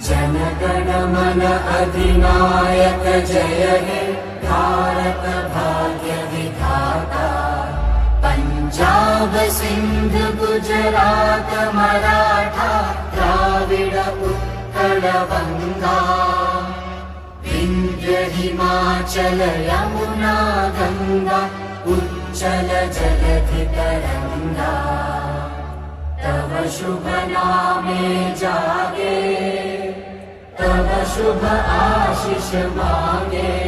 जनगण मन अधिनायक जय हे भारत भाग्य विधाता। पंजाब सिंध गुजरात मराठा द्राविड उत्कल गंगा। विंध्य हिमाचल यमुना गंगा उच्चल जलधि तरंगा। तव शुभ नामे जागे, तव शुभ आशीष मांगे।